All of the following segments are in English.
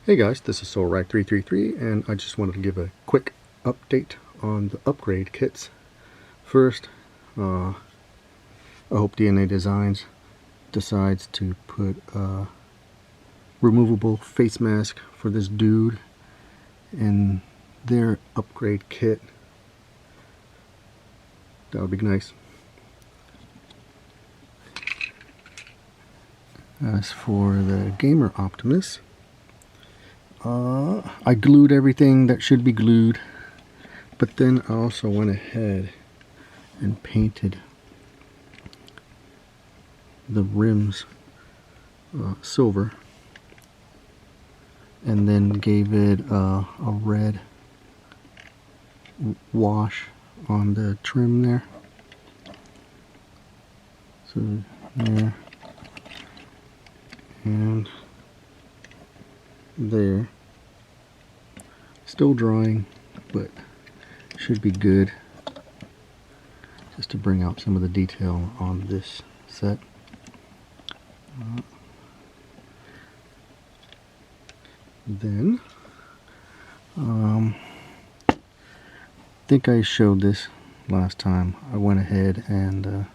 Hey guys, this is SoulRag333 and I just wanted to give a quick update on the upgrade kits. First, I hope DNA Designs decides to put a removable face mask for this dude in their upgrade kit. That would be nice. As for the gamer Optimus, I glued everything that should be glued, but then I also went ahead and painted the rims silver, and then gave it a red wash on the trim there. So there and there. Still drying, but should be good. Just to bring out some of the detail on this set. Then I think I showed this last time. I went ahead and at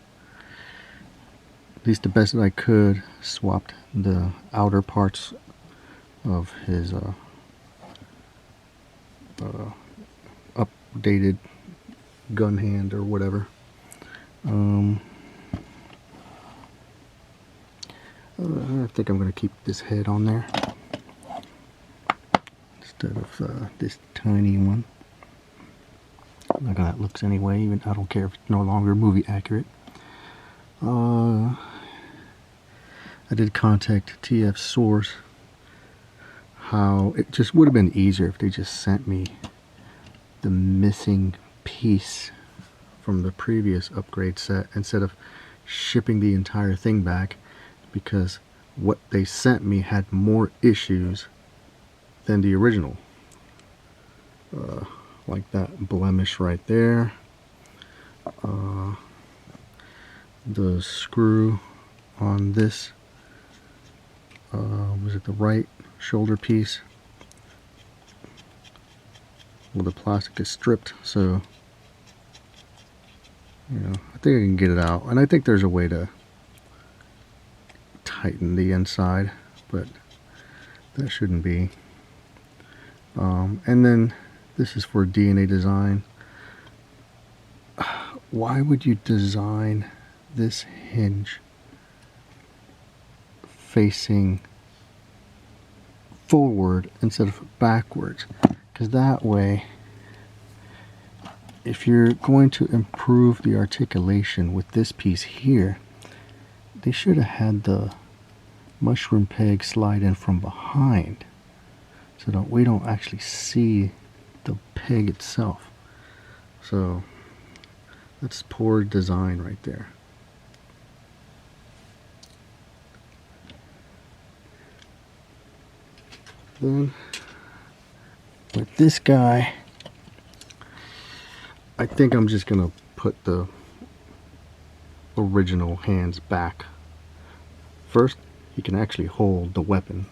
least the best that I could swapped the outer parts of his updated gun hand or whatever. I think I'm going to keep this head on there instead of this tiny one. Like how that looks anyway. Even I don't care if it's no longer movie accurate. I did contact TF Source. How it just would have been easier if they just sent me the missing piece from the previous upgrade set instead of shipping the entire thing back, because what they sent me had more issues than the original. Like that blemish right there. The screw on this, was it the right shoulder piece? Well, the plastic is stripped, so I think I can get it out, and I think there's a way to tighten the inside, but that shouldn't be. And then this is for DNA Design. Why would you design this hinge facing forward instead of backwards? Because that way, if you're going to improve the articulation with this piece here, they should have had the mushroom peg slide in from behind so that we don't actually see the peg itself. So that's poor design right there. Then with this guy, I think I'm just gonna put the original hands back. First, he can actually hold the weapon.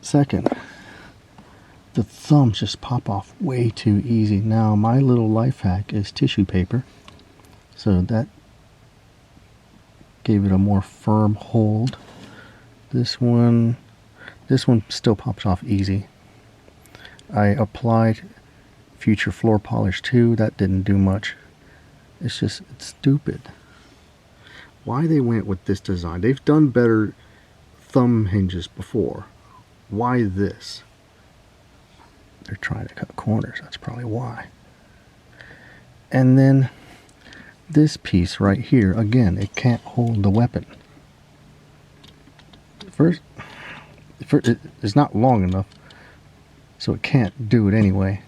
Second, the thumbs just pop off way too easy. Now, my little life hack is tissue paper, so that gave it a more firm hold. This one still pops off easy. I applied Future Floor Polish too. That didn't do much. It's stupid. Why they went with this design? They've done better thumb hinges before. Why this? They're trying to cut corners. That's probably why. And then this piece right here, again, it can't hold the weapon. First, it's not long enough, so it can't do it anyway,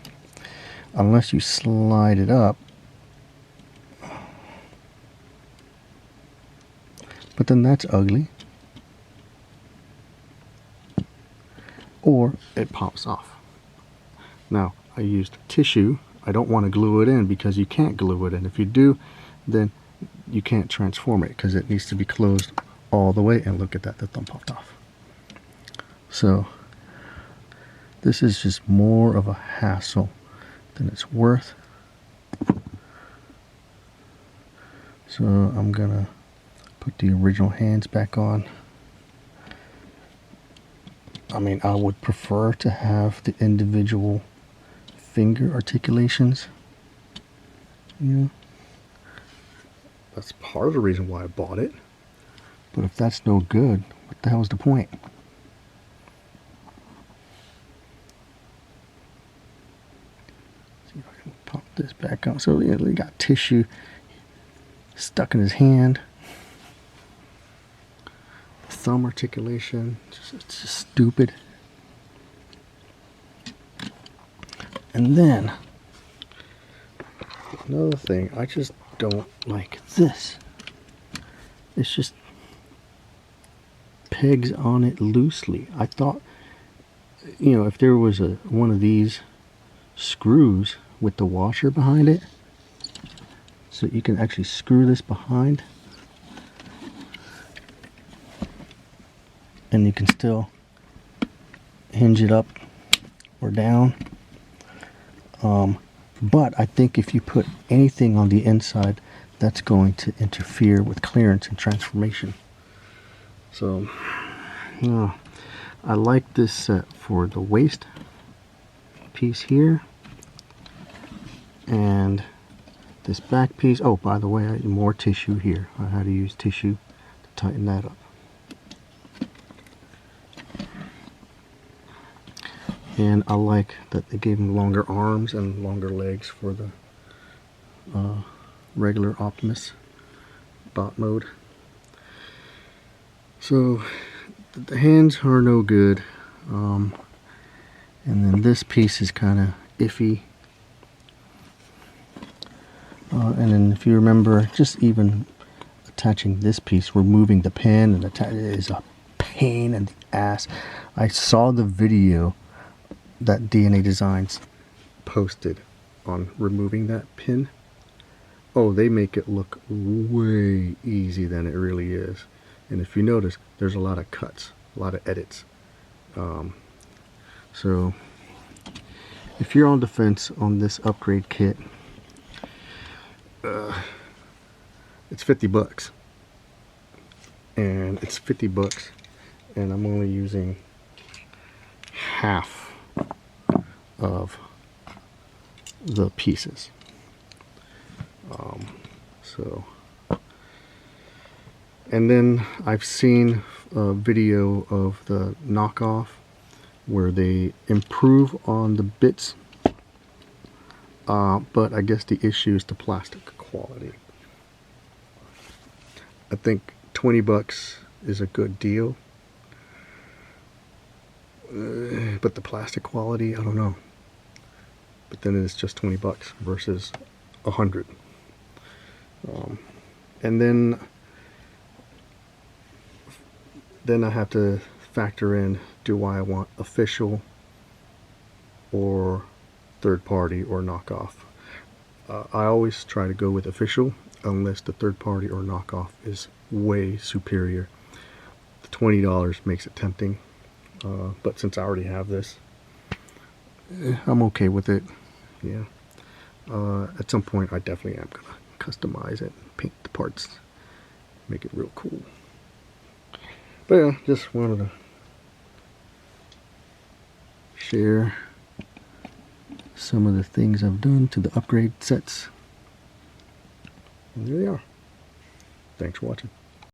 unless you slide it up. But then that's ugly. Or it pops off. Now, I used tissue. I don't want to glue it in because you can't glue it in. If you do, then you can't transform it because it needs to be closed all the way, and look at that, the thumb popped off. So this is just more of a hassle than it's worth. So I'm gonna put the original hands back on. I mean, I would prefer to have the individual finger articulations. Yeah, that's part of the reason why I bought it. But if that's no good, what the hell is the point? See if I can pop this back on. So yeah, he got tissue stuck in his hand. Thumb articulation, it's just stupid. And then another thing, I just don't like this. It's just pegs on it loosely. I thought, you know, if there was one of these screws with the washer behind it, so you can actually screw this behind, and you can still hinge it up or down. But I think if you put anything on the inside, that's going to interfere with clearance and transformation. So, I like this set for the waist piece here, and this back piece. Oh, by the way, I need more tissue here. I had to use tissue to tighten that up. And I like that they gave him longer arms and longer legs for the regular Optimus bot mode. So the hands are no good. And then this piece is kind of iffy. And then if you remember, just even attaching this piece, removing the pin and it is a pain in the ass. I saw the video that DNA Designs posted on removing that pin. Oh, they make it look way easy than it really is. And if you notice, there's a lot of cuts, a lot of edits. So if you're on the fence on this upgrade kit, it's $50, and it's $50, and I'm only using half of the pieces. And then I've seen a video of the knockoff where they improve on the bits, but I guess the issue is the plastic quality. I think $20 is a good deal, but the plastic quality, I don't know. But then it's just $20 versus $100. And then I have to factor in, do I want official or third party or knockoff? I always try to go with official unless the third party or knockoff is way superior. The $20 makes it tempting, but since I already have this, I'm okay with it. Yeah. At some point I definitely am gonna customize it, paint the parts, make it real cool. But yeah, just wanted to share some of the things I've done to the upgrade sets. And there they are. Thanks for watching.